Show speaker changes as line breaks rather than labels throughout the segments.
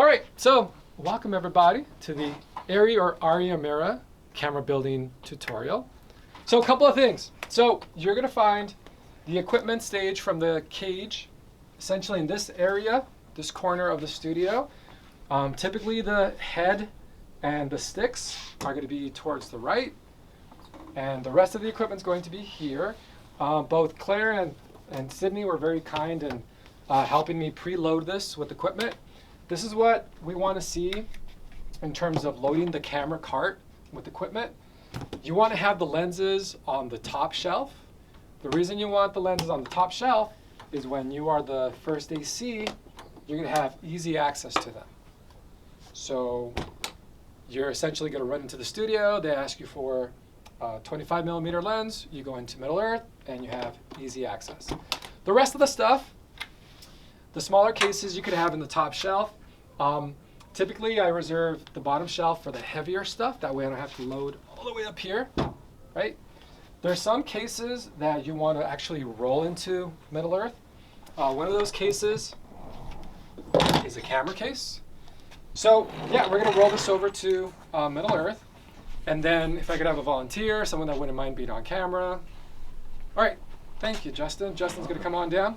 right, so welcome everybody to the ARRI or ARRI Amera camera building tutorial. So a couple of things. So you're going to find the equipment stage from the cage essentially in this area, this corner of the studio. Typically the head and the sticks are going to be towards the right, and the rest of the equipment is going to be here. Both Claire and Sydney were very kind in helping me preload this with equipment. This is what we want to see in terms of loading the camera cart with equipment. You want to have the lenses on the top shelf. The reason you want the lenses on the top shelf is when you are the first AC, you're going to have easy access to them. So you're essentially going to run into the studio, they ask you for a 25mm lens, you go into Middle Earth, and you have easy access. The rest of the stuff, the smaller cases you could have in the top shelf. Typically I reserve the bottom shelf for the heavier stuff, that way I don't have to load all the way up here, right? There's some cases that you want to actually roll into Middle Earth. One of those cases is a camera case. So yeah, we're going to roll this over to Middle Earth, and then if I could have a volunteer, someone that wouldn't mind being on camera. All right, thank you, Justin. Justin's going to come on down.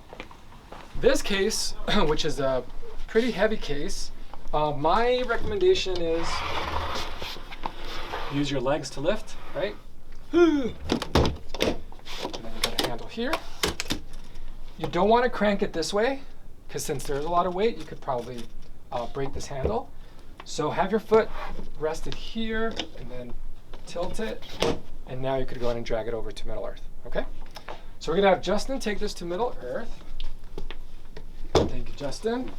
This case, which is a pretty heavy case, my recommendation is use your legs to lift, right? And then you got a handle here. You don't want to crank it this way, because since there's a lot of weight, you could probably break this handle. So have your foot rested here, and then tilt it, and now you could go ahead and drag it over to Middle Earth, okay? So we're gonna have Justin take this to Middle Earth. Thank you, Justin.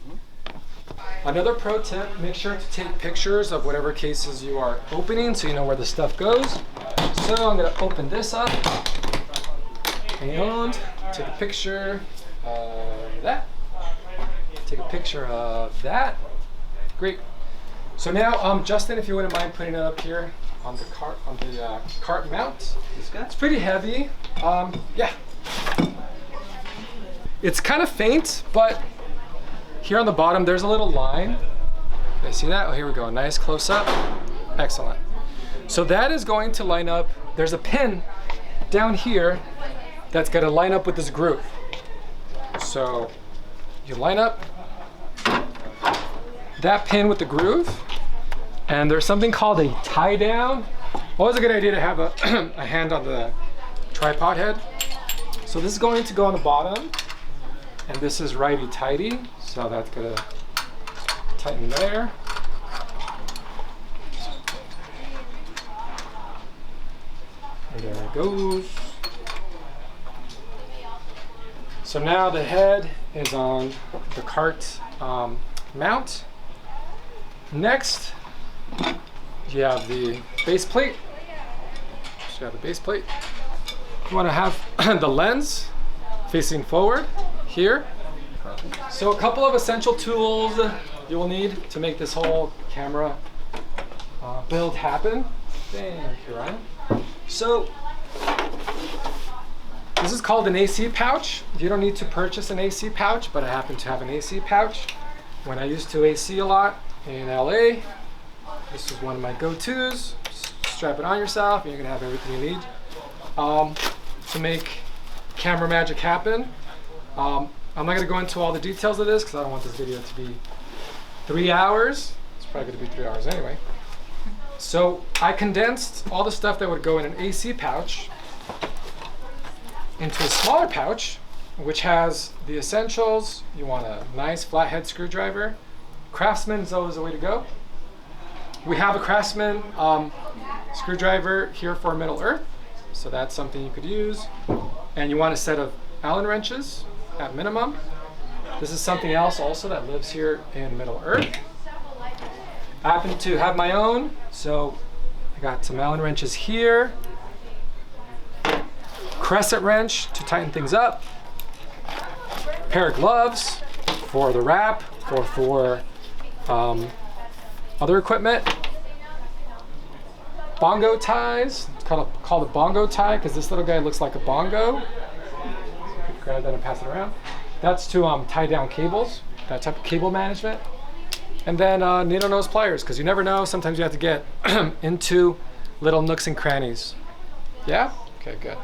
Another pro tip, make sure to take pictures of whatever cases you are opening so you know where the stuff goes. So I'm going to open this up and take a picture of that. Take a picture of that. Great. So now, Justin, if you wouldn't mind putting it up here on the cart mount. It's pretty heavy. Yeah. It's kind of faint, but here on the bottom, there's a little line. You see that? Oh, here we go. Nice close up. Excellent. So that is going to line up. There's a pin down here that's going to line up with this groove. So you line up that pin with the groove, and there's something called a tie down. Always a good idea to have a, a hand on the tripod head. So this is going to go on the bottom, and this is righty-tighty. So that's gonna tighten there. And there it goes. So now the head is on the cart mount. Next, you have the base plate. So you have the base plate. You want to have the lens facing forward here. So a couple of essential tools you will need to make this whole camera build happen. Thank you, Ryan. So this is called an AC pouch. You don't need to purchase an AC pouch, but I happen to have an AC pouch. When I used to AC a lot in LA, this is one of my go-tos. Strap it on yourself and you're gonna have everything you need to make camera magic happen. I'm not going to go into all the details of this because I don't want this video to be 3 hours. It's probably going to be 3 hours anyway. So I condensed all the stuff that would go in an AC pouch into a smaller pouch, which has the essentials. You want a nice flathead screwdriver. Craftsman is always the way to go. We have a Craftsman screwdriver here for Middle Earth, so that's something you could use. And you want a set of Allen wrenches at minimum. This is something else also that lives here in Middle Earth. I happen to have my own, so I got some Allen wrenches here. Crescent wrench to tighten things up. Pair of gloves for the wrap or for other equipment. Bongo ties. It's called a bongo tie because this little guy looks like a bongo. Grab that and pass it around. That's to tie down cables, that type of cable management. And then needle nose pliers, because you never know. Sometimes you have to get into little nooks and crannies. Yeah? Okay, good.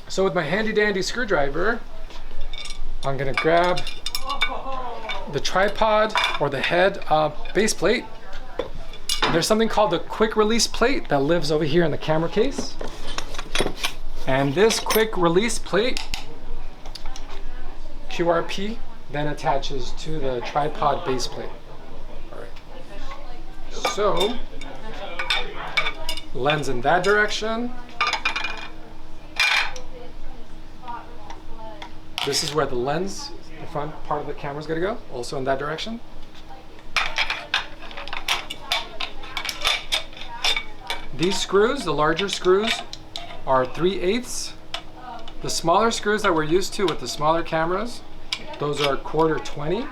So with my handy dandy screwdriver, I'm gonna grab the tripod or the head base plate. There's something called the quick release plate that lives over here in the camera case. And this quick release plate, QRP, then attaches to the tripod base plate. All right. So, lens in that direction. This is where the lens, the front part of the camera is going to go, also in that direction. These screws, the larger screws, are 3/8. The smaller screws that we're used to with the smaller cameras, those are 1/4 20.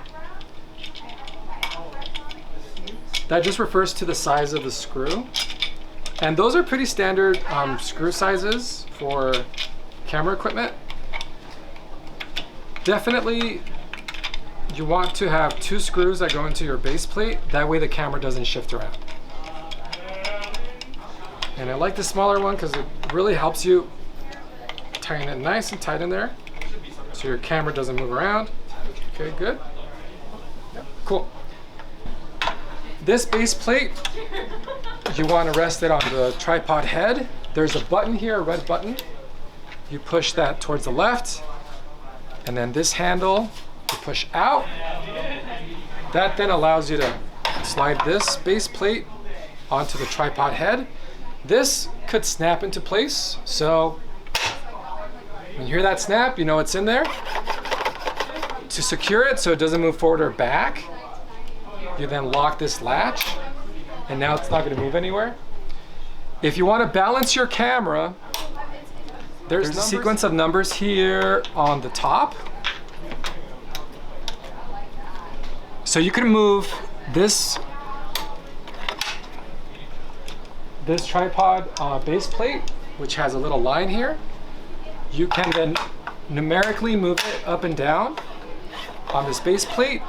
That just refers to the size of the screw. And those are pretty standard screw sizes for camera equipment. Definitely, you want to have 2 screws that go into your base plate. That way the camera doesn't shift around. And I like the smaller one because it really helps you tighten it nice and tight in there so your camera doesn't move around. Okay, good. Yep, cool. This base plate, you want to rest it on the tripod head. There's a button here, a red button. You push that towards the left, and then this handle you push out. That then allows you to slide this base plate onto the tripod head. This could snap into place, so when you hear that snap, you know it's in there. To secure it so it doesn't move forward or back, you then lock this latch, and now it's not going to move anywhere. If you want to balance your camera, there's a sequence of numbers here on the top. So you can move this tripod base plate, which has a little line here. You can then numerically move it up and down on this base plate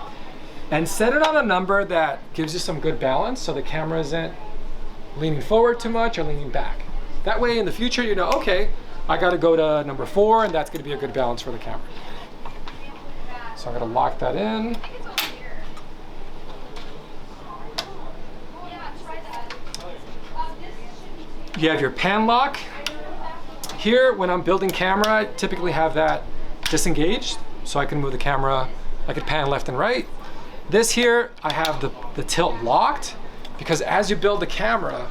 and set it on a number that gives you some good balance so the camera isn't leaning forward too much or leaning back. That way in the future you know, okay, I gotta go to number 4 and that's gonna be a good balance for the camera. So I'm gonna lock that in. You have your pan lock. Here, when I'm building camera, I typically have that disengaged, so I can move the camera, I could pan left and right. This here, I have the tilt locked, because as you build the camera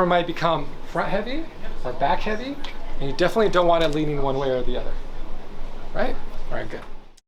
might become front heavy or back heavy, and you definitely don't want it leaning one way or the other, right? All right, good.